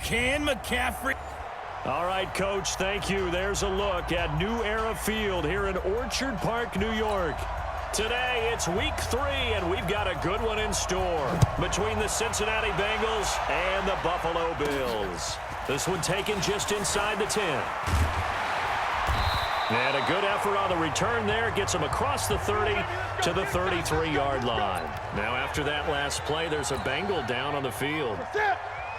Can McCaffrey? All right, Coach, thank you. There's a look at New Era Field here in Orchard Park, New York. Today, it's week 3, and we've got a good one in store between the Cincinnati Bengals and the Buffalo Bills. This one taken just inside the 10. And a good effort on the return there. Gets him across the 30 to the 33-yard line. Now, after that last play, there's a Bengal down on the field.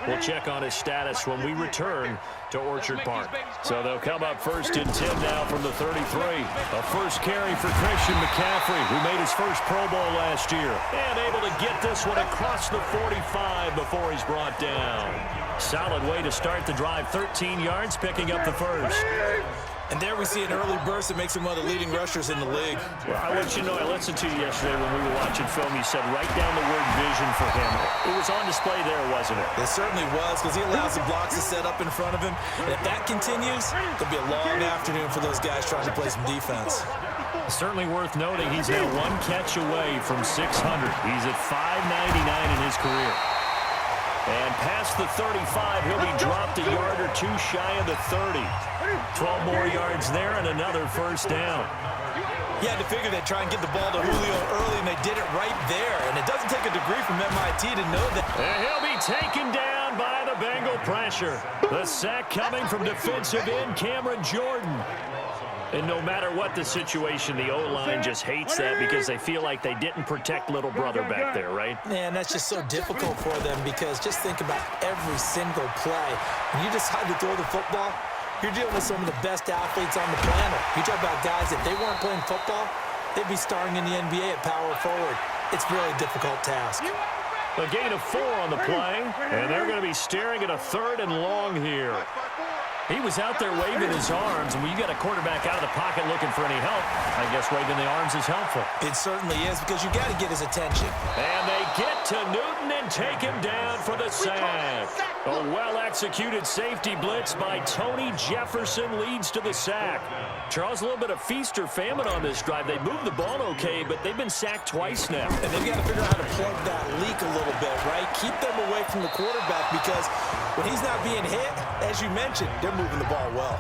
We'll check on his status when we return to Orchard Park. So they'll come up 1st and 10 now from the 33. A first carry for Christian McCaffrey, who made his first Pro Bowl last year. And able to get this one across the 45 before he's brought down. Solid way to start the drive. 13 yards, picking up the first. And there we see an early burst that makes him one of the leading rushers in the league. Well, I want you to know, I listened to you yesterday when we were watching film. You said write down the word vision for him. It was on display there, wasn't it? It certainly was, because he allows the blocks to set up in front of him. And if that continues, it'll be a long afternoon for those guys trying to play some defense. Certainly worth noting, he's now 1 catch away from 600. He's at 599 in his career. And past the 35, he'll be dropped a yard or 2 shy of the 30. 12 more yards there and another first down. You had to figure they'd try and get the ball to Julio early, and they did it right there. And it doesn't take a degree from MIT to know that. And he'll be taken down by the Bengal pressure. The sack coming from defensive end Cameron Jordan. And no matter what the situation, the O-line just hates that because they feel like they didn't protect little brother back there, right? Man, that's just so difficult for them because just think about every single play. When you decide to throw the football, you're dealing with some of the best athletes on the planet. You talk about guys, if they weren't playing football, they'd be starring in the NBA at power forward. It's a really difficult task. A gain of 4 on the play, and they're going to be staring at a 3rd and long here. He was out there waving his arms, and when you got a quarterback out of the pocket looking for any help, I guess waving the arms is helpful. It certainly is, because you got to get his attention. And they get to Newton and take him down for the sack. A well-executed safety blitz by Tony Jefferson leads to the sack. Charles, a little bit of feast or famine on this drive. They moved the ball okay, but they've been sacked twice now. And they've got to figure out how to plug that leak a little bit, right? Keep them away from the quarterback, because when he's not being hit, as you mentioned, they're moving the ball well.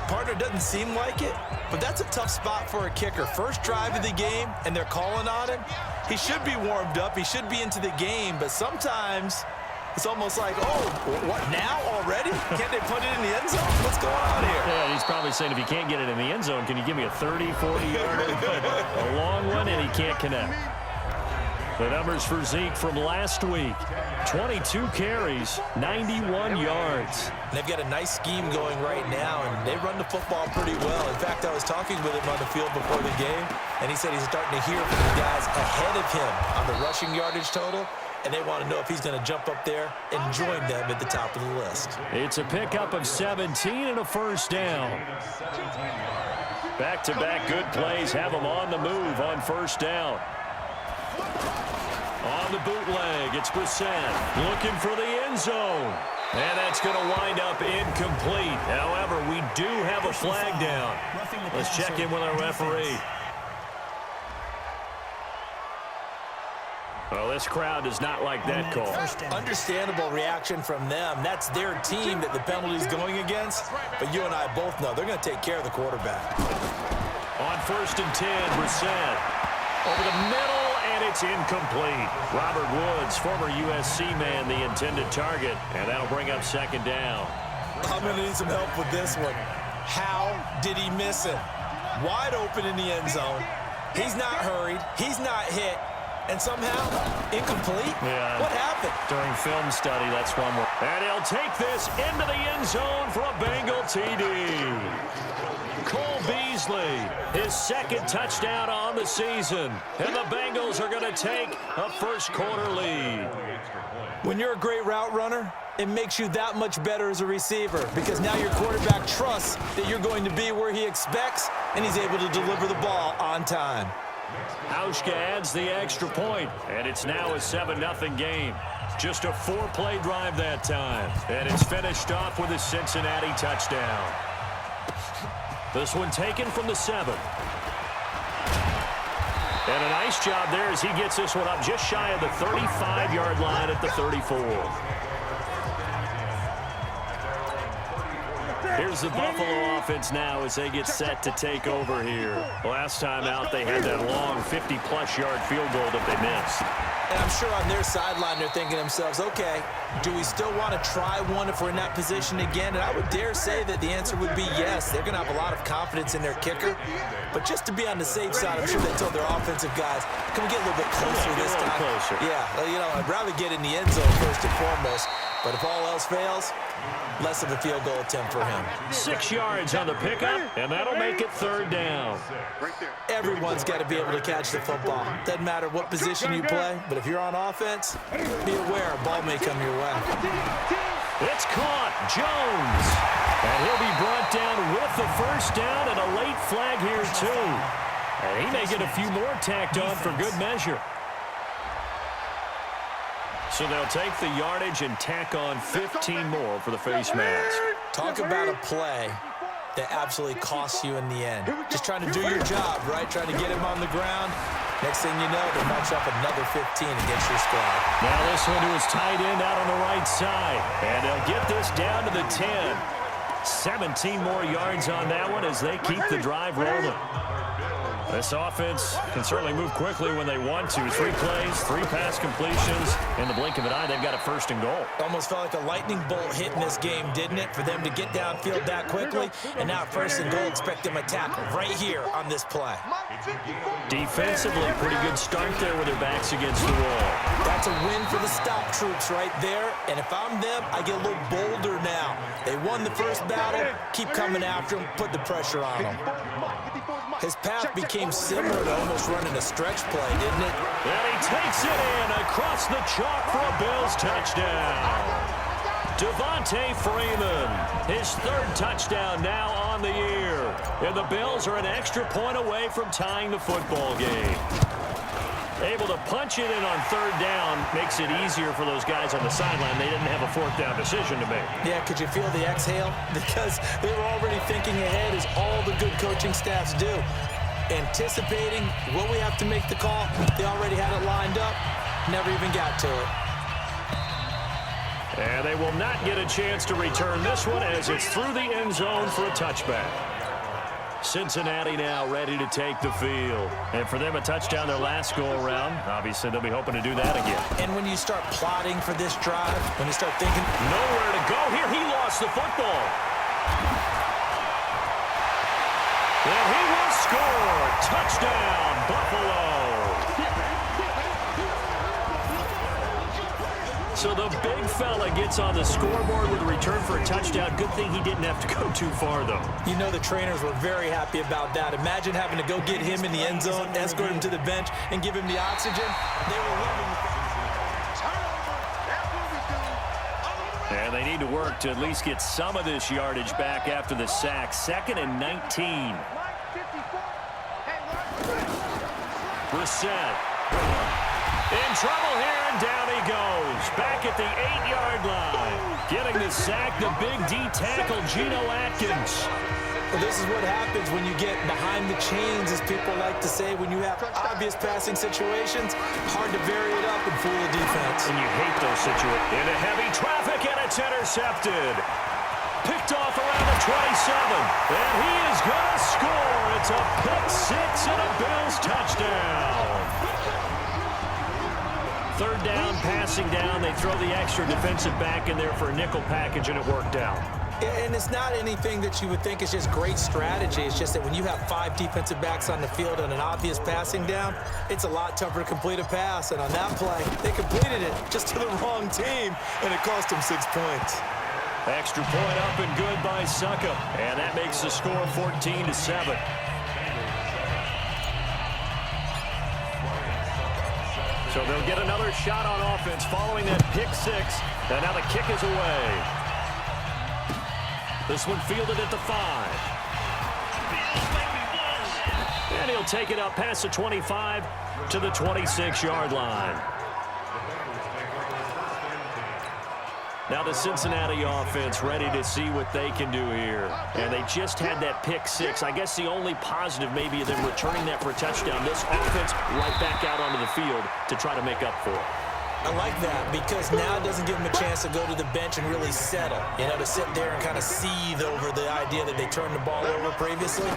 Partner doesn't seem like it, but that's a tough spot for a kicker. First drive of the game, and they're calling on him. He should be warmed up. He should be into the game, but sometimes it's almost like, oh, what, now already? Can't they put it in the end zone? What's going on here? Yeah, he's probably saying, if you can't get it in the end zone, can you give me a 30, 40-yarder? A long one, and he can't connect. The numbers for Zeke from last week: 22 carries, 91 yards. They've got a nice scheme going right now, and they run the football pretty well. In fact, I was talking with him on the field before the game, and he said he's starting to hear from the guys ahead of him on the rushing yardage total, and they want to know if he's going to jump up there and join them at the top of the list. It's a pickup of 17 and a first down. Back-to-back good plays have them on the move on first down. On the bootleg, it's Brissett looking for the end zone. And that's going to wind up incomplete. However, we do have a flag down. Let's check in with our referee. Well, this crowd does not like that call. Understandable reaction from them. That's their team that the penalty's going against. But you and I both know they're going to take care of the quarterback. On 1st and 10, Brissett over the middle, and it's incomplete. Robert Woods, former USC man, the intended target, and that'll bring up 2nd down. I'm going to need some help with this one. How did he miss it? Wide open in the end zone. He's not hurried. He's not hit. And somehow, incomplete? Yeah. What happened? During film study, that's one more. And he'll take this into the end zone for a Bengal TD. Cole Beasley, his 2nd touchdown on the season. And the Bengals are going to take a first-quarter lead. When you're a great route runner, it makes you that much better as a receiver, because now your quarterback trusts that you're going to be where he expects, and he's able to deliver the ball on time. Hauschka adds the extra point, and it's now a 7-0 game. Just a 4-play drive that time, and it's finished off with a Cincinnati touchdown. This one taken from the 7. And a nice job there as he gets this one up just shy of the 35-yard line at the 34. Here's the Buffalo offense now as they get set to take over here. Last time out, they had that long 50-plus yard field goal that they missed. And I'm sure on their sideline they're thinking to themselves, okay, do we still want to try one if we're in that position again? And I would dare say that the answer would be yes. They're going to have a lot of confidence in their kicker. But just to be on the safe side, I'm sure they told their offensive guys, can we get a little bit closer this time? Closer. Yeah, well, I'd rather get in the end zone first and foremost. But if all else fails, less of a field goal attempt for him. 6 yards on the pickup, and that'll make it 3rd down. Everyone's got to be able to catch the football. Doesn't matter what position you play, but if you're on offense, be aware a ball may come your way. It's caught. Jones. And he'll be brought down with the 1st down and a late flag here, too. And he may get a few more tacked on for good measure. So they'll take the yardage and tack on 15 more for the face mask. Talk about a play that absolutely costs you in the end. Just trying to do your job, right? Trying to get him on the ground. Next thing you know, they march up another 15 against your squad. Now this one to his tight end out on the right side. And they'll get this down to the 10. 17 more yards on that one as they keep the drive rolling. This offense can certainly move quickly when they want to. 3 plays, 3 pass completions. In the blink of an eye, they've got a 1st and goal. Almost felt like a lightning bolt hit in this game, didn't it? For them to get downfield that quickly. And now 1st and goal, expect them to tackle right here on this play. Defensively, pretty good start there with their backs against the wall. That's a win for the stop troops right there. And if I'm them, I get a little bolder now. They won the first battle. Keep coming after them. Put the pressure on them. His path became similar to almost running a stretch play, didn't it? And he takes it in across the chalk for a Bills touchdown. Devontae Freeman, his 3rd touchdown now on the year. And the Bills are an extra point away from tying the football game. Able to punch it in on 3rd down makes it easier for those guys on the sideline. They didn't have a 4th down decision to make. Yeah, could you feel the exhale? Because they were already thinking ahead, as all the good coaching staffs do. Anticipating, will we have to make the call? They already had it lined up, never even got to it. And they will not get a chance to return this one as it's through the end zone for a touchback. Cincinnati now ready to take the field. And for them, a touchdown their last go-around. Obviously, they'll be hoping to do that again. And when you start plotting for this drive, when you start thinking, nowhere to go here, he lost the football. And he will score. Touchdown, Buffalo. So the big fella gets on the scoreboard with a return for a touchdown. Good thing he didn't have to go too far, though. You know the trainers were very happy about that. Imagine having to go get him in the end zone, escort him to the bench, and give him the oxygen. They were loving it. And they need to work to at least get some of this yardage back after the sack. 2nd and 19. Brissett. In trouble here, and down he goes. Back at the 8-yard line. Getting the sack, the big D tackle, Geno Atkins. Well, this is what happens when you get behind the chains, as people like to say. When you have obvious passing situations, hard to vary it up and fool the defense. And you hate those situations. Into heavy traffic, and it's intercepted. Picked off around the 27. And he is going to score. It's a pick 6 and a Bills touchdown. 3rd down, passing down. They throw the extra defensive back in there for a nickel package, and it worked out. And it's not anything that you would think is just great strategy. It's just that when you have 5 defensive backs on the field on an obvious passing down, it's a lot tougher to complete a pass. And on that play, they completed it just to the wrong team, and it cost them 6 points. Extra point up and good by Suckup. And that makes the score 14-7. So they'll get another shot on offense following that pick 6. And now the kick is away. This one fielded at the 5. And he'll take it up past the 25 to the 26-yard line. Now the Cincinnati offense ready to see what they can do here. And they just had that pick 6. I guess the only positive maybe of them returning that for a touchdown. This offense right back out onto the field to try to make up for it. I like that because now it doesn't give him a chance to go to the bench and really settle, to sit there and kind of seethe over the idea that they turned the ball over previously.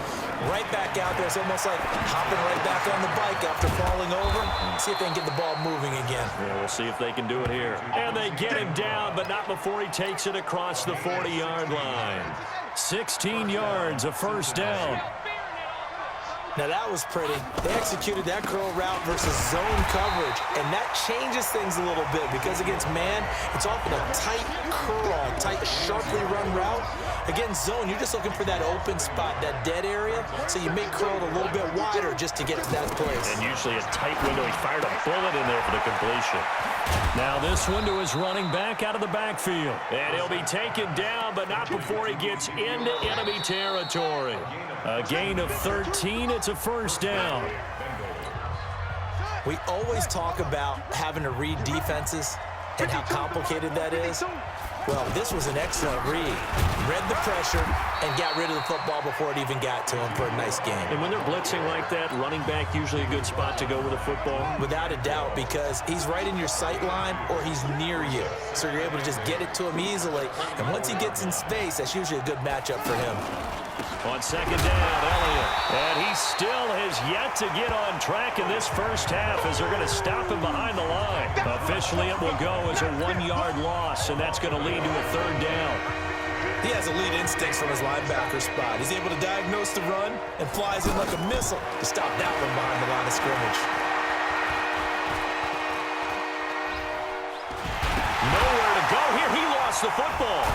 Right back out there. It's almost like hopping right back on the bike after falling over. See if they can get the ball moving again. Yeah, we'll see if they can do it here. And they get him down, but not before he takes it across the 40-yard line. 16 yards, a first down. Now that was pretty. They executed that curl route versus zone coverage, and that changes things a little bit because against man, it's often a tight curl, tight, sharply run route. Against zone, you're just looking for that open spot, that dead area, so you make curl a little bit wider just to get to that place. And usually a tight window. He fired a bullet in there for the completion. Now this window is running back out of the backfield. And he'll be taken down, but not before he gets into enemy territory. A gain of 13. It's a first down. We always talk about having to read defenses and how complicated that is. Well, this was an excellent read. Read the pressure and got rid of the football before it even got to him for a nice game. And when they're blitzing like that, running back usually a good spot to go with a football? Without a doubt, because he's right in your sight line or he's near you. So you're able to just get it to him easily. And once he gets in space, that's usually a good matchup for him. On second down, Elliott. And he still has yet to get on track in this first half as they're going to stop him behind the line. Officially, it will go as a 1-yard loss, and that's going to lead to a third down. He has elite instincts from his linebacker spot. He's able to diagnose the run and flies in like a missile to stop that one behind the line of scrimmage. Nowhere to go here. He lost the football.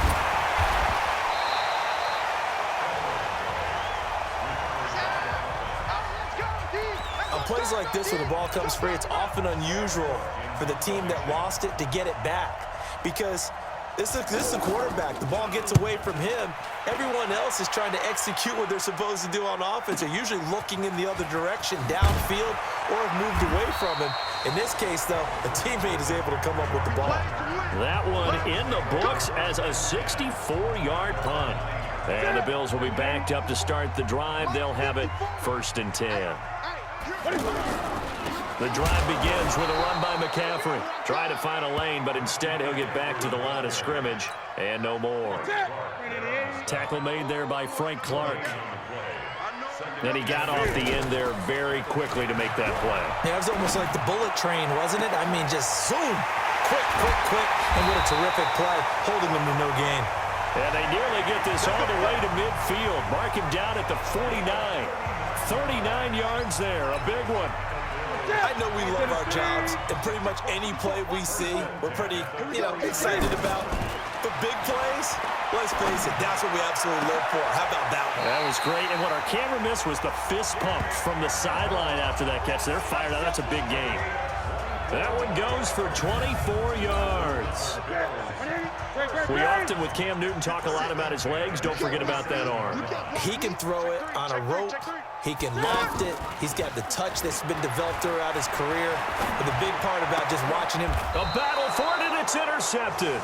Plays like this when the ball comes free, it's often unusual for the team that lost it to get it back because this is the quarterback. The ball gets away from him. Everyone else is trying to execute what they're supposed to do on offense. They're usually looking in the other direction, downfield, or have moved away from him. In this case, though, a teammate is able to come up with the ball. That one in the books as a 64-yard punt. And the Bills will be backed up to start the drive. They'll have it 1st and 10. The drive begins with a run by McCaffrey. Try to find a lane, but instead he'll get back to the line of scrimmage and no more. Tackle made there by Frank Clark. Then he got off the end there very quickly to make that play. Yeah, it was almost like the bullet train, wasn't it? I mean, just zoom. Quick. And what a terrific play, holding them to no gain. And they nearly get this all the way to midfield. Mark him down at the 49. 39 yards there, a big one. I know we love our jobs, and pretty much any play we see, we're pretty, excited about. But big plays, let's face it, that's what we absolutely live for. How about that one? That was great, and what our camera missed was the fist pump from the sideline after that catch. They're fired out. That's a big game. That one goes for 24 yards. We often, with Cam Newton, talk a lot about his legs. Don't forget about that arm. He can throw it on a rope. He can loft it. He's got the touch that's been developed throughout his career. But the big part about just watching him. A battle for it, and it's intercepted.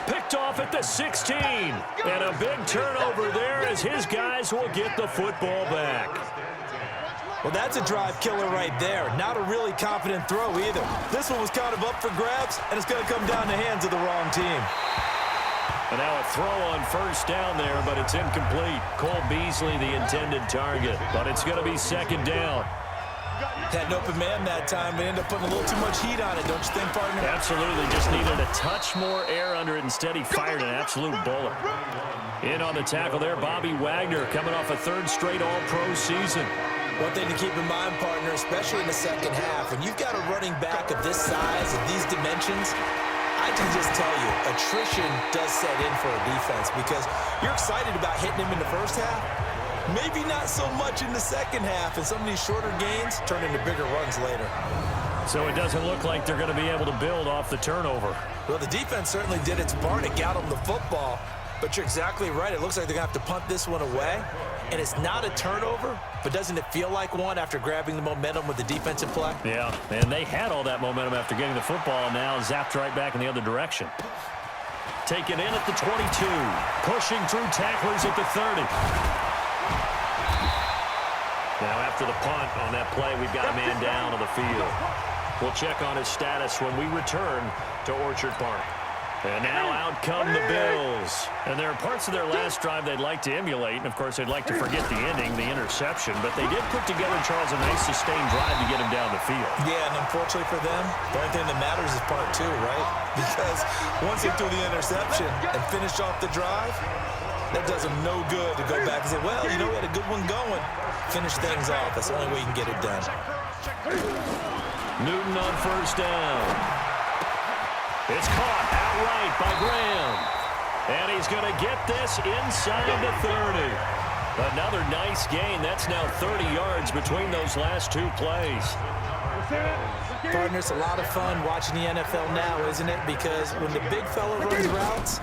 Picked off at the 16. And a big turnover there as his guys will get the football back. Well, that's a drive killer right there. Not a really confident throw either. This one was kind of up for grabs, and it's going to come down the hands of the wrong team. And now a throw on first down there, but it's incomplete. Cole Beasley, the intended target, but it's going to be 2nd down. Had an open man that time, but ended up putting a little too much heat on it, don't you think, partner? Absolutely. Just needed a touch more air under it. Instead, he fired an absolute bullet. In on the tackle there, Bobby Wagner, coming off a 3rd straight All-Pro season. One thing to keep in mind, partner, especially in the second half, when you've got a running back of this size and these dimensions, I can just tell you, attrition does set in for a defense because you're excited about hitting him in the first half. Maybe not so much in the second half, and some of these shorter gains turn into bigger runs later. So it doesn't look like they're going to be able to build off the turnover. Well, the defense certainly did its part. It got them the football, but you're exactly right. It looks like they're going to have to punt this one away, and it's not a turnover, but doesn't it feel like one after grabbing the momentum with the defensive play? Yeah, and they had all that momentum after getting the football, and now zapped right back in the other direction. Taken in at the 22, pushing through tacklers at the 30. Now after the punt on that play, we've got a man down on the field. We'll check on his status when we return to Orchard Park. And now out come the Bills. And there are parts of their last drive they'd like to emulate. And, of course, they'd like to forget the ending, the interception. But they did put together, Charles, a nice sustained drive to get him down the field. Yeah, and unfortunately for them, the only thing that matters is part two, right? Because once they threw the interception and finished off the drive, that does them no good to go back and say, well, you know, we had a good one going. Finish things off. That's the only way you can get it done. Newton on first down. It's caught outright by Graham. And he's going to get this inside the 30. Another nice gain. That's now 30 yards between those last two plays. Partner, it's a lot of fun watching the NFL now, isn't it? Because when the big fella runs routes,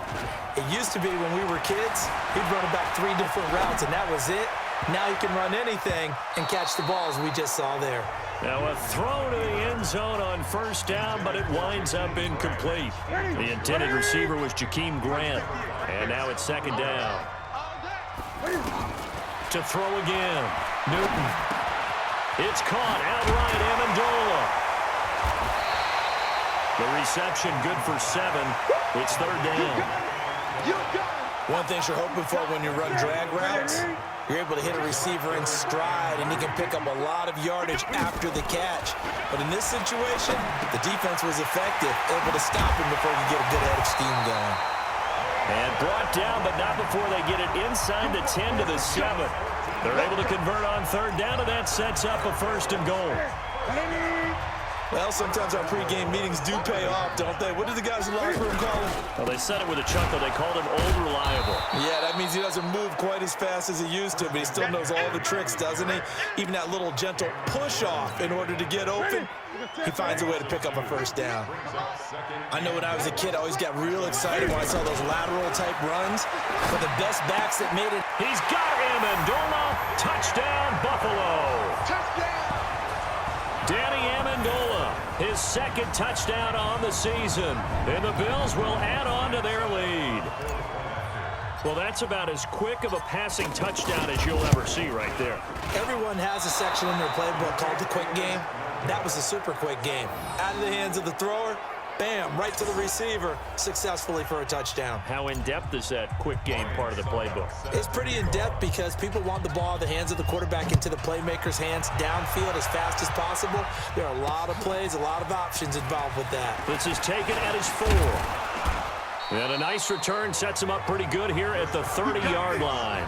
it used to be when we were kids, he'd run about 3 different routes, and that was it. Now he can run anything and catch the balls we just saw there. Now a throw to the end zone on first down, but it winds up incomplete. The intended receiver was Jakeem Grant. And now it's second down. To throw again. Newton. It's caught outright, Amendola. The reception good for 7. It's third down. One thing you're hoping for when you run drag routes, you're able to hit a receiver in stride, and he can pick up a lot of yardage after the catch. But in this situation, the defense was effective, able to stop him before he could get a good head of steam going. And brought down, but not before they get it inside the 10 to the 7. They're able to convert on third down, and that sets up a first and goal. Well, sometimes our pregame meetings do pay off, don't they? What did the guys in the locker room call him? Well, they said it with a chuckle. They called him old reliable. Yeah, that means he doesn't move quite as fast as he used to, but he still knows all the tricks, doesn't he? Even that little gentle push-off in order to get open, he finds a way to pick up a first down. I know when I was a kid, I always got real excited when I saw those lateral-type runs, but the best backs that made it... He's got Amendola. Touchdown, Buffalo. Danny Amendola, his second touchdown on the season. And the Bills will add on to their lead. Well, that's about as quick of a passing touchdown as you'll ever see right there. Everyone has a section in their playbook called the quick game. That was a super quick game. Out of the hands of the thrower, bam, right to the receiver, successfully for a touchdown. How in-depth is that quick game part of the playbook? It's pretty in-depth because people want the ball out of the hands of the quarterback into the playmaker's hands downfield as fast as possible. There are a lot of plays, a lot of options involved with that. This is taken at his 4. And a nice return sets him up pretty good here at the 30-yard line.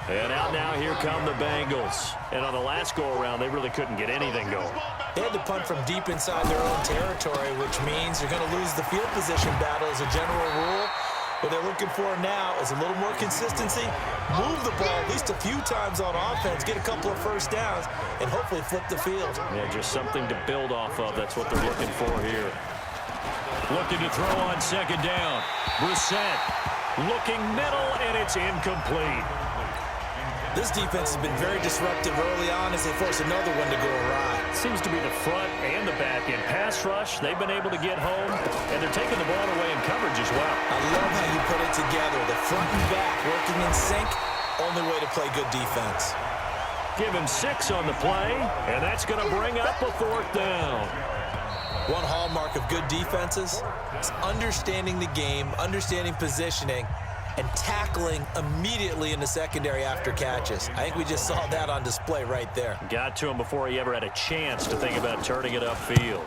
And out now, here come the Bengals. And on the last go-around, they really couldn't get anything going. They had to punt from deep inside their own territory, which means you're going to lose the field position battle as a general rule. What they're looking for now is a little more consistency, move the ball at least a few times on offense, get a couple of first downs, and hopefully flip the field. Yeah, just something to build off of. That's what they're looking for here. Looking to throw on second down. Brissett looking middle, and it's incomplete. This defense has been very disruptive early on as they force another one to go awry. Seems to be the front and the back end. Pass rush, they've been able to get home, and they're taking the ball away in coverage as well. I love how you put it together. The front and back working in sync, only way to play good defense. Give him 6 on the play, and that's going to bring up a 4th down. One hallmark of good defenses is understanding the game, understanding positioning, and tackling immediately in the secondary after catches. I think we just saw that on display right there. Got to him before he ever had a chance to think about turning it upfield.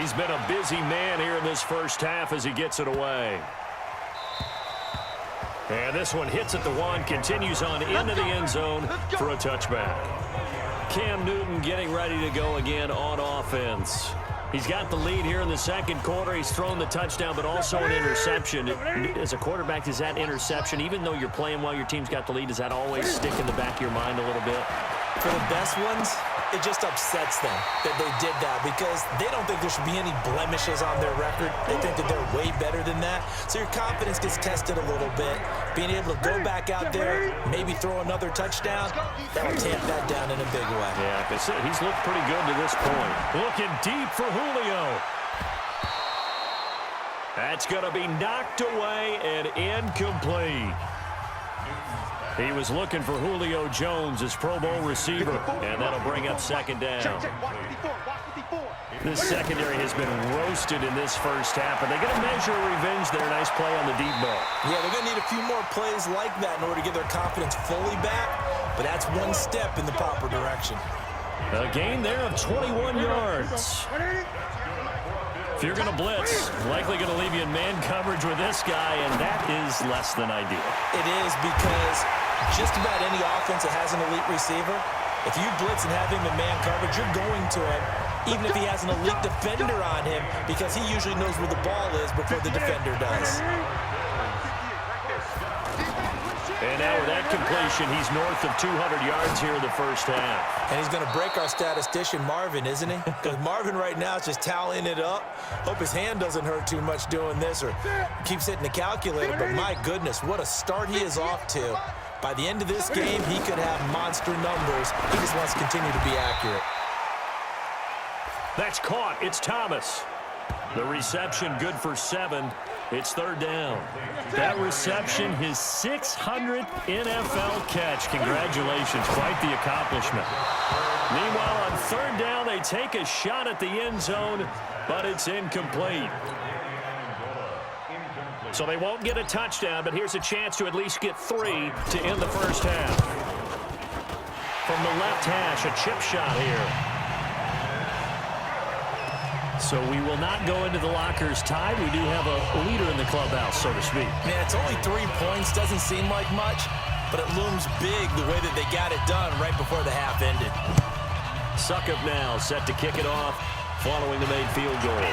He's been a busy man here in this first half as he gets it away. And this one hits at the 1, continues on into the end zone for a touchback. Cam Newton getting ready to go again on offense. He's got the lead here in the second quarter. He's thrown the touchdown, but also an interception. As a quarterback, does that interception, even though you're playing while your team's got the lead, does that always stick in the back of your mind a little bit? For the best ones, it just upsets them that they did that because they don't think there should be any blemishes on their record. They think that they're way better than that. So your confidence gets tested a little bit. Being able to go back out there, maybe throw another touchdown, that'll tamp that down in a big way. Yeah, because he's looked pretty good to this point. Looking deep for Julio. That's going to be knocked away and incomplete. He was looking for Julio Jones, his Pro Bowl receiver, and that'll bring up second down. This secondary has been roasted in this first half, and they're going to measure revenge there. Nice play on the deep ball. Yeah, they're going to need a few more plays like that in order to get their confidence fully back, but that's one step in the proper direction. A gain there of 21 yards. If you're going to blitz, likely going to leave you in man coverage with this guy, and that is less than ideal. It is, because just about any offense that has an elite receiver, if you blitz and have him in man coverage, you're going to him, even if he has an elite defender on him, because he usually knows where the ball is before the defender does. And now with that completion, he's north of 200 yards here in the first half. And he's going to break our statistician, Marvin, isn't he? Because Marvin right now is just tallying it up. Hope his hand doesn't hurt too much doing this or keeps hitting the calculator. But my goodness, what a start he is off to. By the end of this game, he could have monster numbers. He just wants to continue to be accurate. That's caught. It's Thomas. The reception good for 7. It's third down. That reception, his 600th NFL catch. Congratulations. Quite the accomplishment. Meanwhile, on third down, they take a shot at the end zone, but it's incomplete. So they won't get a touchdown, but here's a chance to at least get 3 to end the first half. From the left hash, a chip shot here. So we will not go into the lockers tied. We do have a leader in the clubhouse, so to speak. Man, it's only 3 points. Doesn't seem like much, but it looms big the way that they got it done right before the half ended. Suckup now, set to kick it off following the made field goal.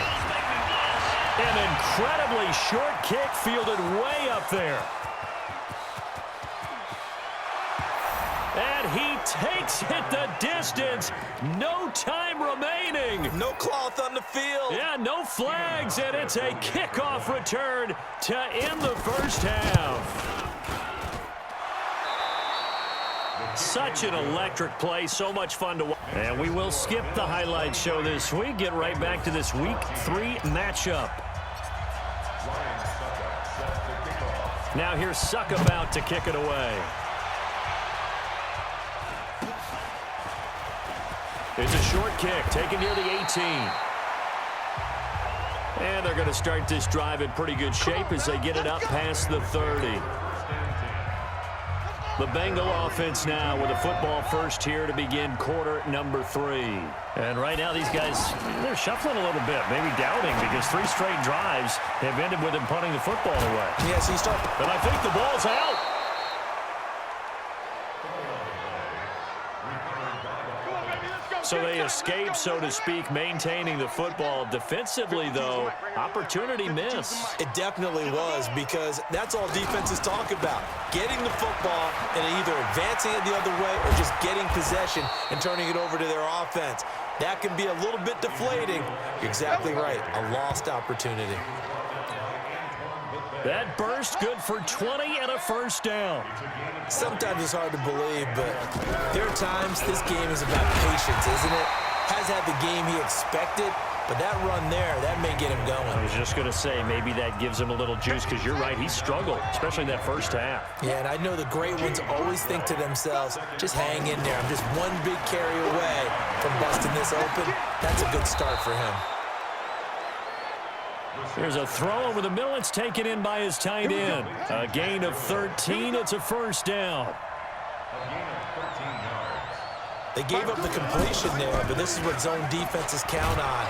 An incredibly short kick fielded way up there. And he takes it the distance. No time remaining. No cloth on the field. Yeah, no flags, and it's a kickoff return to end the first half. Such an electric play, so much fun to watch. And we will skip the highlight show this week. Get right back to this Week 3 matchup. Now here's Suckup out to kick it away. It's a short kick, taken near the 18. And they're going to start this drive in pretty good shape as they get it up past the 30. The Bengal offense now with a football first here to begin quarter number 3. And right now these guys, they're shuffling a little bit, maybe doubting, because 3 straight drives have ended with them punting the football away. Yeah, so you start. But I think the ball's out. So they escape, so to speak, maintaining the football. Defensively, though, opportunity miss. It definitely was, because that's all defenses talk about. Getting the football and either advancing it the other way or just getting possession and turning it over to their offense. That can be a little bit deflating. You're exactly right. A lost opportunity. That burst good for 20 and a first down. Sometimes it's hard to believe, but there are times this game is about patience, isn't it? Has had the game he expected, but that run there, that may get him going. I was just going to say, maybe that gives him a little juice, because you're right, he struggled, especially that first half. Yeah, and I know the great ones always think to themselves, just hang in there. I'm just one big carry away from busting this open. That's a good start for him. There's a throw over the middle. It's taken in by his tight end. A gain of 13. It's a first down. They gave up the completion there, but this is what zone defenses count on.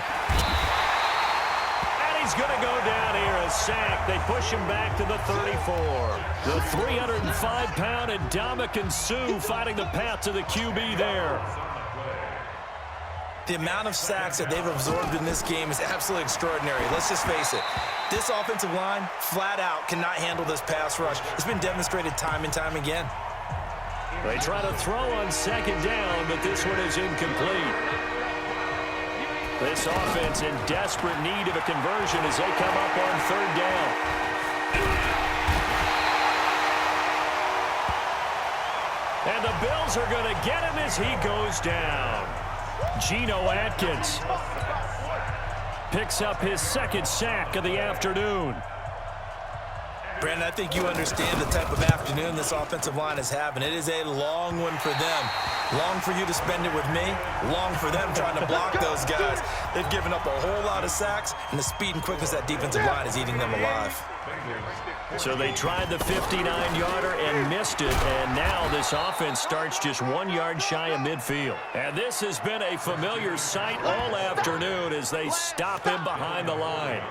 And he's going to go down here, a sack. They push him back to the 34. The 305-pound Ndamukong Suh fighting the path to the QB there. The amount of sacks that they've absorbed in this game is absolutely extraordinary. Let's just face it. This offensive line, flat out, cannot handle this pass rush. It's been demonstrated time and time again. They try to throw on second down, but this one is incomplete. This offense in desperate need of a conversion as they come up on third down. And the Bills are going to get him as he goes down. Geno Atkins picks up his second sack of the afternoon. Brandon, I think you understand the type of afternoon this offensive line is having. It is a long one for them. Long for you to spend it with me. Long for them trying to block those guys. They've given up a whole lot of sacks, and the speed and quickness of that defensive line is eating them alive. So they tried the 59-yarder and missed it, and now this offense starts just 1 yard shy of midfield. And this has been a familiar sight all afternoon as they stop him behind the line.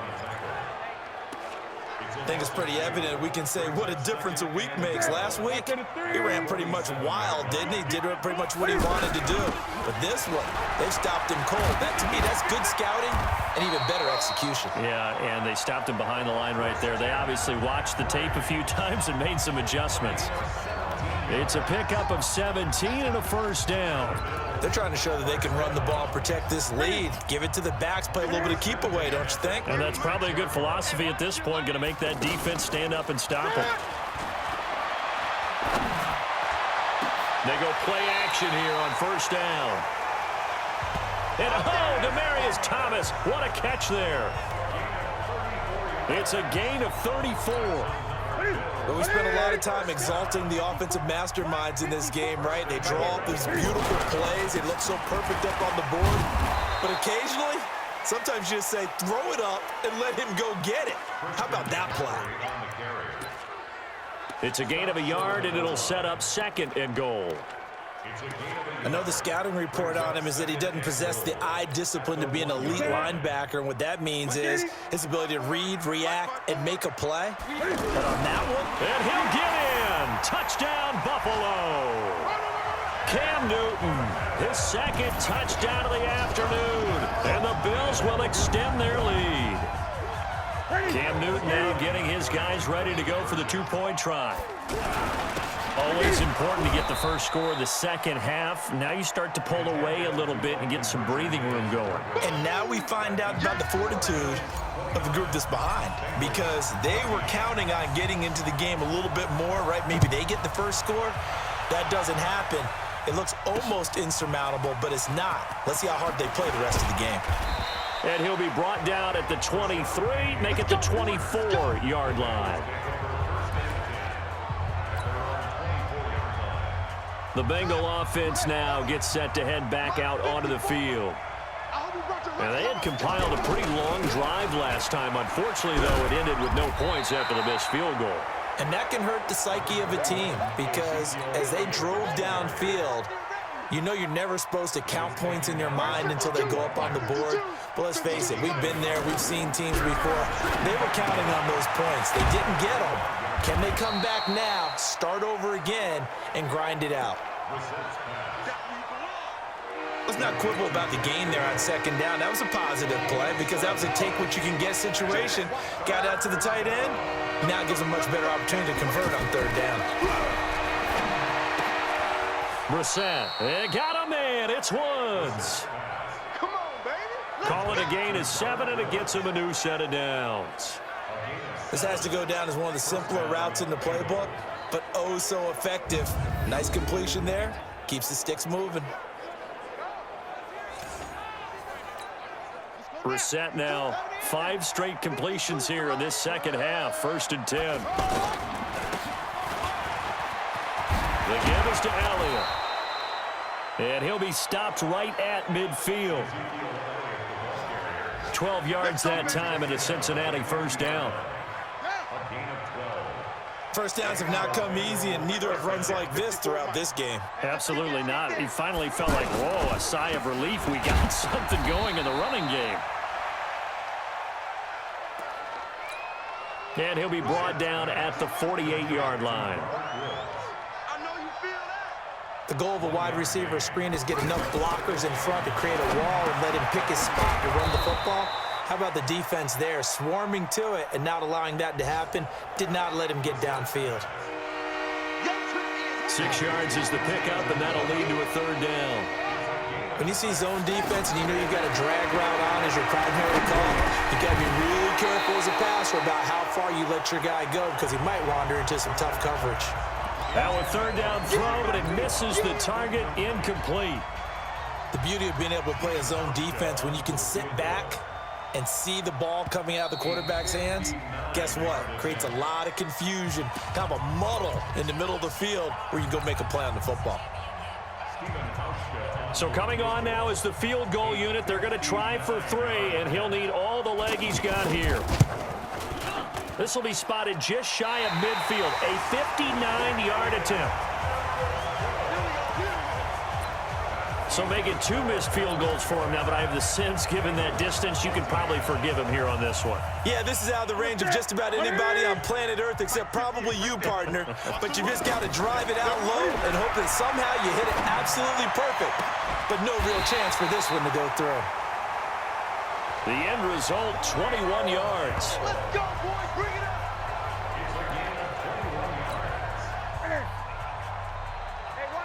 I think it's pretty evident. We can say what a difference a week makes. Last week, he ran pretty much wild, didn't he? Did pretty much what he wanted to do. But this one, they stopped him cold. That, to me, that's good scouting and even better execution. Yeah, and they stopped him behind the line right there. They obviously watched the tape a few times and made some adjustments. It's a pickup of 17 and a first down. They're trying to show that they can run the ball, protect this lead, give it to the backs, play a little bit of keep away, don't you think? And that's probably a good philosophy at this point, going to make that defense stand up and stop them. They go play action here on first down. And Demaryius Thomas, what a catch there. It's a gain of 34. But we spent a lot of time exalting the offensive masterminds in this game, right? They draw up these beautiful plays. They look so perfect up on the board. But occasionally, sometimes you just say, throw it up and let him go get it. How about that play? It's a gain of a yard, and it'll set up second and goal. I know the scouting report on him is that he doesn't possess the eye discipline to be an elite linebacker, and what that means is his ability to read, react, and make a play. But on that one, and he'll get in. Touchdown, Buffalo. Cam Newton, his second touchdown of the afternoon, and the Bills will extend their lead. Cam Newton now getting his guys ready to go for the two-point try. Always important to get the first score of the second half. Now you start to pull away a little bit and get some breathing room going. And now we find out about the fortitude of the group that's behind, because they were counting on getting into the game a little bit more, right? Maybe they get the first score. That doesn't happen. It looks almost insurmountable, but it's not. Let's see how hard they play the rest of the game. And he'll be brought down at the 23, make it the 24-yard line. The Bengal offense now gets set to head back out onto the field. And they had compiled a pretty long drive last time. Unfortunately, though, it ended with no points after the missed field goal. And that can hurt the psyche of a team, because as they drove downfield, you know you're never supposed to count points in your mind until they go up on the board. But let's face it, we've been there. We've seen teams before. They were counting on those points. They didn't get them. Can they come back now, start over again, and grind it out? Let's not quibble about the gain there on second down. That was a positive play, because that was a take-what-you-can-get situation. Got out to the tight end. Now gives them a much better opportunity to convert on third down. Brissett, they got a man. It's Woods. Come on, baby. Call it a gain of 7, and it gets him a new set of downs. This has to go down as one of the simpler routes in the playbook, but oh so effective. Nice completion there. Keeps the sticks moving. Brissett now 5 straight completions here in this second half. 1st and 10. The give is to Elliott. And he'll be stopped right at midfield. 12 yards that time, and a Cincinnati first down. First downs have not come easy, and neither have runs like this throughout this game. Absolutely not. He finally felt like, whoa, a sigh of relief. We got something going in the running game. And he'll be brought down at the 48-yard line. The goal of a wide receiver screen is get enough blockers in front to create a wall and let him pick his spot to run the football. How about the defense there, swarming to it and not allowing that to happen? Did not let him get downfield. 6 yards is the pickup, and that'll lead to a third down. When you see zone defense and you know you've got a drag route on as your primary call, you got to be really careful as a passer about how far you let your guy go, because he might wander into some tough coverage. Now a third down throw, but it misses the target, incomplete. The beauty of being able to play a zone defense when you can sit back and see the ball coming out of the quarterback's hands, guess what? Creates a lot of confusion, kind of a muddle in the middle of the field where you can go make a play on the football. So coming on now is the field goal unit. They're going to try for 3, and he'll need all the leg he's got here. This will be spotted just shy of midfield, a 59-yard attempt. So making 2 missed field goals for him now, but I have the sense, given that distance, you can probably forgive him here on this one. Yeah, this is out of the range of just about anybody on planet Earth except probably you, partner. But you just got to drive it out low and hope that somehow you hit it absolutely perfect. But no real chance for this one to go through. The end result, 21 yards. Let's go, boys. Bring it up.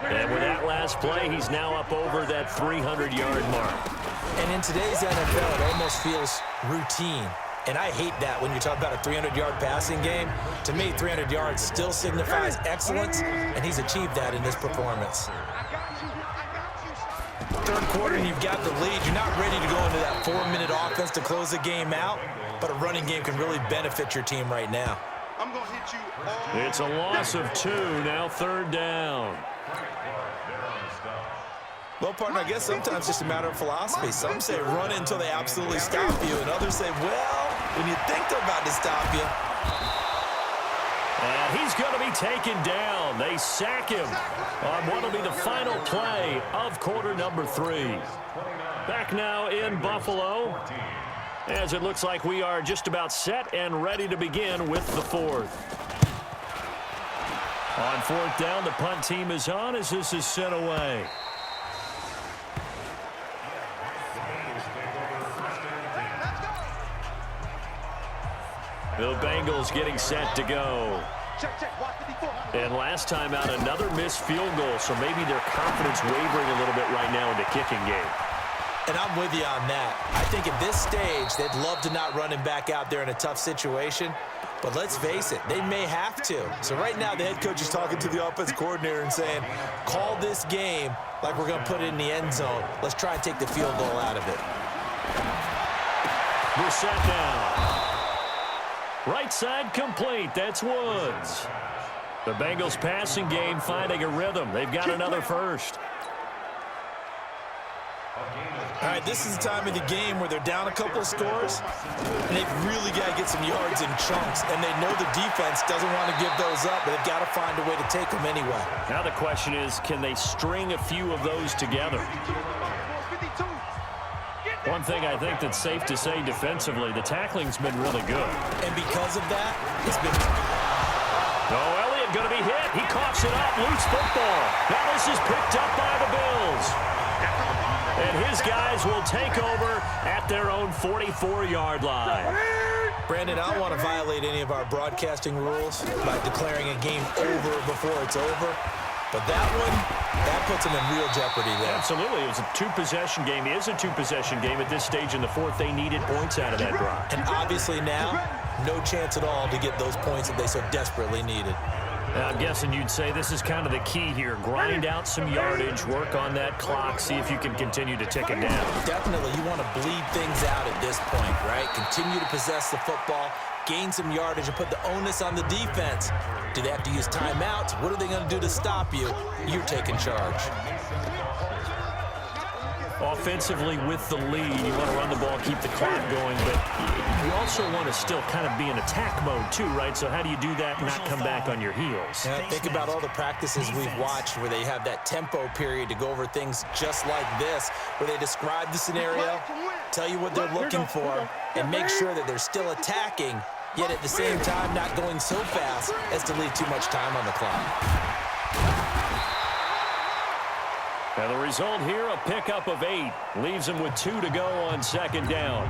And with that last play, he's now up over that 300-yard mark. And in today's NFL, it almost feels routine. And I hate that when you talk about a 300-yard passing game. To me, 300 yards still signifies excellence, and he's achieved that in this performance. Third quarter, and you've got the lead. You're not ready to go into that 4-minute offense to close the game out, but a running game can really benefit your team right now. I'm going to hit you all. It's a loss of 2, now 3rd down. Well, partner, I guess sometimes it's just a matter of philosophy. Some say run until they absolutely stop you, and others say, well, when you think they're about to stop you. And he's going to be taken down. They sack him on what will be the final play of quarter number 3. Back now in Buffalo, as it looks like we are just about set and ready to begin with the 4th. On 4th down, the punt team is on as this is sent away. The Bengals getting set to go. And last time out, another missed field goal, so maybe their confidence wavering a little bit right now in the kicking game. And I'm with you on that. I think at this stage, they'd love to not run him back out there in a tough situation. But let's face it, they may have to. So right now, the head coach is talking to the offense coordinator and saying, call this game like we're going to put it in the end zone. Let's try and take the field goal out of it. We're set now. Right side complete. That's Woods. The Bengals passing game finding a rhythm. They've got another first. All right, this is the time of the game where they're down a couple of scores, and they've really got to get some yards in chunks, and they know the defense doesn't want to give those up, but they've got to find a way to take them anyway. Now the question is, can they string a few of those together? One thing I think that's safe to say defensively, the tackling's been really good. And because of that, it's been... Oh, Elliott going to be hit. He coughs it up. Loose football. Now this is picked up by the Bills. And his guys will take over at their own 44-yard line. Brandon, I don't want to violate any of our broadcasting rules by declaring a game over before it's over. But that one, that puts them in real jeopardy there. Absolutely. It was a 2-possession game. It is a 2-possession game at this stage in the 4th. They needed points out of that drive. And obviously now, no chance at all to get those points that they so desperately needed. I'm guessing you'd say this is kind of the key here. Grind out some yardage, work on that clock, see if you can continue to tick it down. Definitely. You want to bleed things out at this point, right? Continue to possess the football, gain some yardage, and put the onus on the defense. Do they have to use timeouts? What are they going to do to stop you? You're taking charge. Offensively with the lead, you want to run the ball, keep the clock going, but you also want to still kind of be in attack mode too, right? So how do you do that and not come back on your heels? Yeah, think about all the practices we've watched where they have that tempo period to go over things just like this, where they describe the scenario, tell you what they're looking for, and make sure that they're still attacking, yet at the same time not going so fast as to leave too much time on the clock. And the result here, a pickup of 8. Leaves him with 2 to go on 2nd down.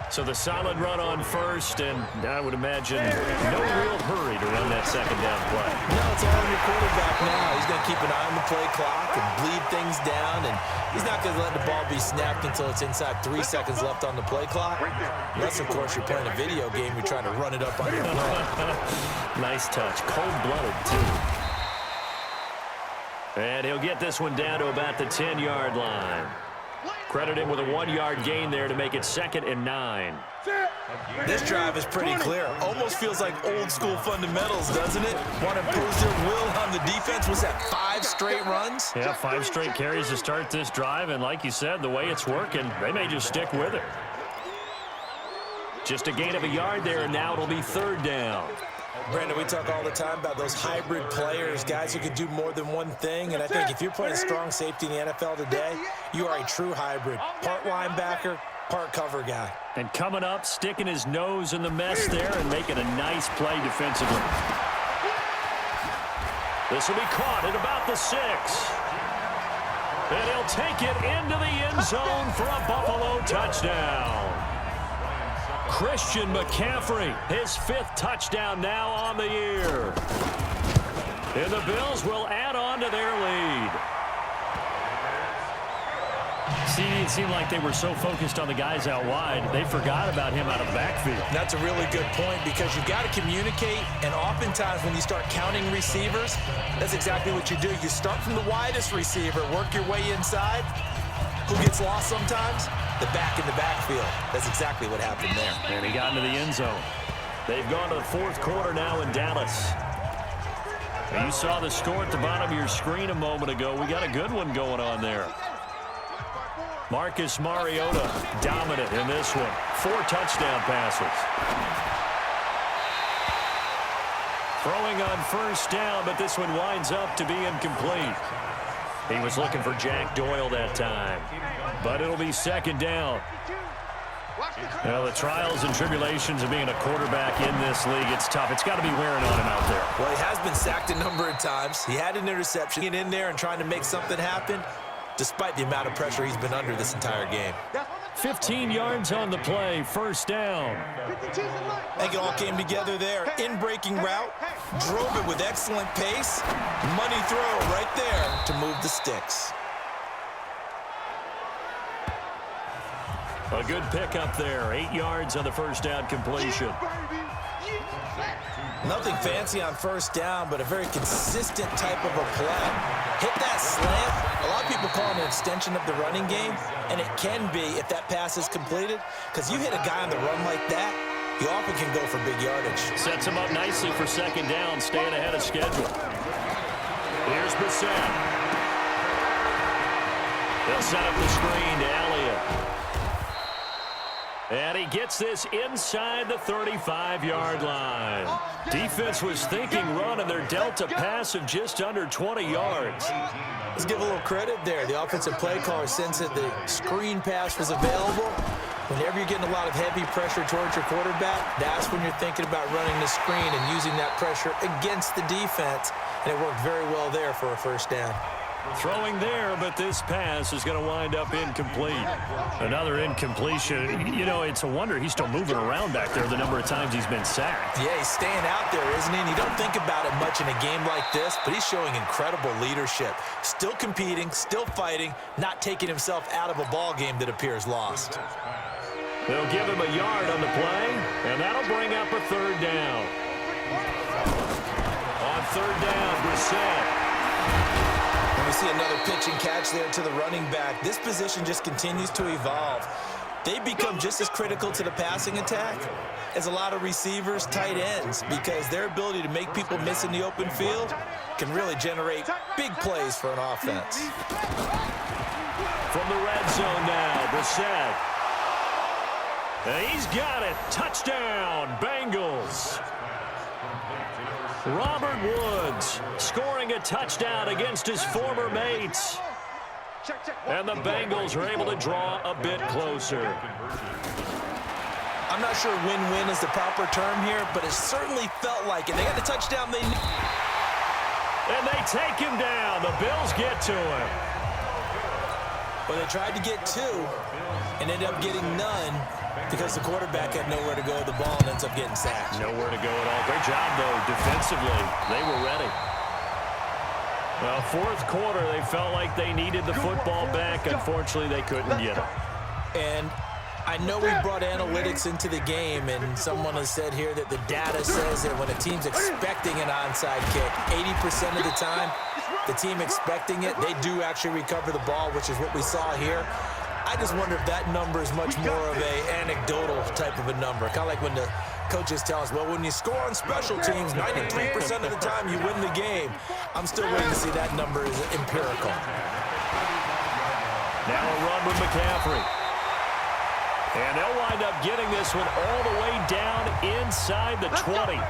So the solid run on first, and I would imagine no real hurry to run that 2nd down play. No, it's all on your quarterback now. He's going to keep an eye on the play clock and bleed things down, and he's not going to let the ball be snapped until it's inside 3 seconds left on the play clock. Unless, of course, you're playing a video game, you're trying to run it up on your play. Nice touch. Cold-blooded, too. And he'll get this one down to about the 10-yard line. Credit him with a 1-yard gain there to make it 2nd and 9. This drive is pretty clear. Almost feels like old school fundamentals, doesn't it? Want to impose their will on the defense. Was that 5 straight runs? Yeah, 5 straight carries to start this drive, and like you said, the way it's working, they may just stick with it. Just a gain of a yard there, and now it'll be 3rd down. Brandon, we talk all the time about those hybrid players, guys who can do more than one thing, and I think if you're playing strong safety in the NFL today, you are a true hybrid. Part linebacker, part cover guy. And coming up, sticking his nose in the mess there and making a nice play defensively. This will be caught at about the 6. And he'll take it into the end zone for a Buffalo touchdown. Christian McCaffrey, his 5th touchdown now on the year. And the Bills will add on to their lead. See, it seemed like they were so focused on the guys out wide, they forgot about him out of the backfield. That's a really good point because you've got to communicate, and oftentimes when you start counting receivers, that's exactly what you do. You start from the widest receiver, work your way inside. Who gets lost sometimes? The back in the backfield. That's exactly what happened there. And he got into the end zone. They've gone to the 4th quarter now in Dallas. And you saw the score at the bottom of your screen a moment ago. We got a good one going on there. Marcus Mariota dominant in this one. 4 touchdown passes. Throwing on 1st down, but this one winds up to be incomplete. He was looking for Jack Doyle that time. But it'll be 2nd down. Now, the trials and tribulations of being a quarterback in this league, it's tough. It's got to be wearing on him out there. Well, he has been sacked a number of times. He had an interception. Getting in there and trying to make something happen, despite the amount of pressure he's been under this entire game. 15 yards on the play, 1st down. I think it all came together there. In-breaking route, drove it with excellent pace. Money throw right there to move the sticks. A good pickup there. 8 yards on the 1st down completion. Nothing fancy on 1st down, but a very consistent type of a play. Hit that slant. A lot of people call it an extension of the running game, and it can be if that pass is completed, because you hit a guy on the run like that, you often can go for big yardage. Sets him up nicely for 2nd down, staying ahead of schedule. Here's Brissett. They'll set up the screen to Elliott. And he gets this inside the 35-yard line. Defense was thinking run, and they're dealt a pass of just under 20 yards. Let's give a little credit there. The offensive play caller sensed that the screen pass was available. Whenever you're getting a lot of heavy pressure towards your quarterback, that's when you're thinking about running the screen and using that pressure against the defense. And it worked very well there for a 1st down. Throwing there, but this pass is going to wind up incomplete. Another incompletion. You know, it's a wonder he's still moving around back there the number of times he's been sacked. Yeah, he's staying out there, isn't he? And you don't think about it much in a game like this, but he's showing incredible leadership. Still competing, still fighting, not taking himself out of a ball game that appears lost. They'll give him a yard on the play, and that'll bring up a 3rd down. On 3rd down, Brissett. We see another pitch and catch there to the running back. This position just continues to evolve. They become just as critical to the passing attack as a lot of receivers, tight ends, because their ability to make people miss in the open field can really generate big plays for an offense. From the red zone now, Brissett. And he's got it. Touchdown, Bengals. Robert Woods scoring a touchdown against his former mates. And the Bengals are able to draw a bit closer. I'm not sure win-win is the proper term here, but it certainly felt like it. They got the touchdown they need. And they take him down. The Bills get to him. Well, they tried to get 2 and ended up getting none, because the quarterback had nowhere to go with the ball and ends up getting sacked. Nowhere to go at all. Great job, though, defensively. They were ready. Well, 4th quarter, they felt like they needed the football back. Unfortunately, they couldn't get it. And I know we brought analytics into the game, and someone has said here that the data says that when a team's expecting an onside kick, 80% of the time, the team expecting it, they do actually recover the ball, which is what we saw here. I just wonder if that number is much more of a anecdotal type of a number. Kind of like when the coaches tell us, well, when you score on special teams, 93% of the time you win the game. I'm still waiting to see that number is empirical. Now a run with McCaffrey. And they'll wind up getting this one all the way down inside the 20.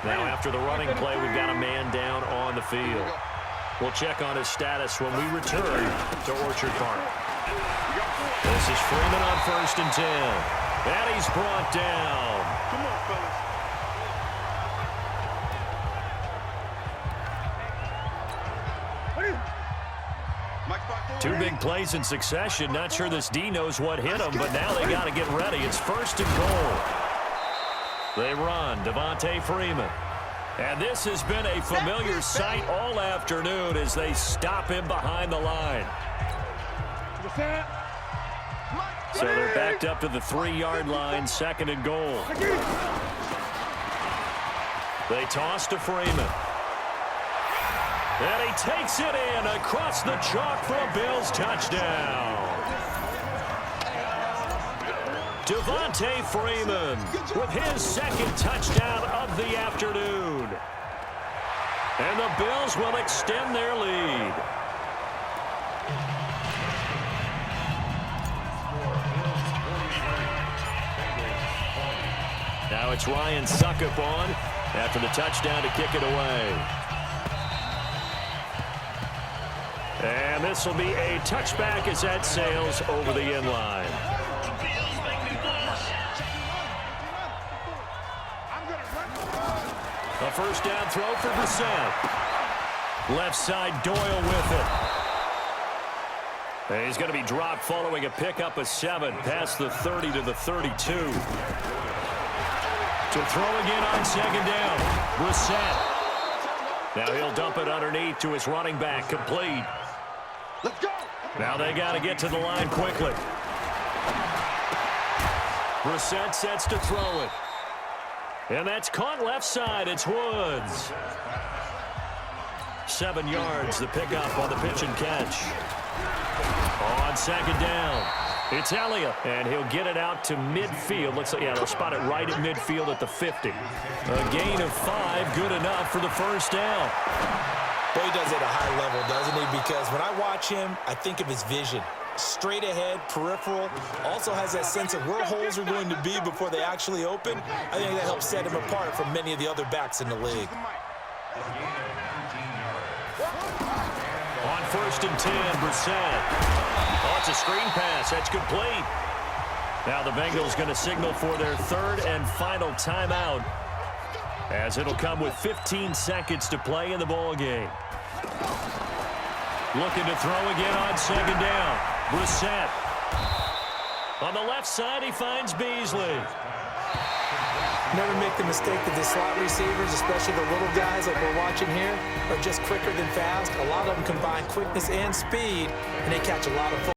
Now after the running play, we've got a man down on the field. We'll check on his status when we return to Orchard Park. This is Freeman on 1st and 10. And he's brought down. Come on, fellas. Two big plays in succession. Not sure this D knows what hit him, but now they got to get ready. It's 1st and goal. They run. Devontae Freeman. And this has been a familiar sight all afternoon as they stop him behind the line. So they're backed up to the 3-yard line, 2nd and goal. They toss to Freeman. And he takes it in across the chalk for a Bills touchdown. Devontae Freeman with his 2nd touchdown of the afternoon. And the Bills will extend their lead. Now it's Ryan Suckup on after the touchdown to kick it away. And this will be a touchback as that sails over the end line. A 1st down throw for Brissett. Left side, Doyle with it. And he's going to be dropped following a pickup of 7 past the 30 to the 32. To throw again on 2nd down. Brissett. Now he'll dump it underneath to his running back. Complete. Let's go. Now they got to get to the line quickly. Brissett sets to throw it. And that's caught left side. It's Woods. 7 yards, the pickup on the pitch and catch. On 2nd down, it's Elliott, and he'll get it out to midfield. Looks like, yeah, they'll spot it right at midfield at the 50. A gain of 5, good enough for the 1st down. Boy, he does it at a high level, doesn't he? Because when I watch him, I think of his vision. Straight ahead, peripheral, also has that sense of where holes are going to be before they actually open. I think that helps set him apart from many of the other backs in the league. On 1st and 10, Brissett. Oh, it's a screen pass. That's complete. Now the Bengals going to signal for their 3rd and final timeout, as it'll come with 15 seconds to play in the ball game. Looking to throw again on 2nd down. Brissett. On the left side, he finds Beasley. Never make the mistake that the slot receivers, especially the little guys like we're watching here, are just quicker than fast. A lot of them combine quickness and speed, and they catch a lot of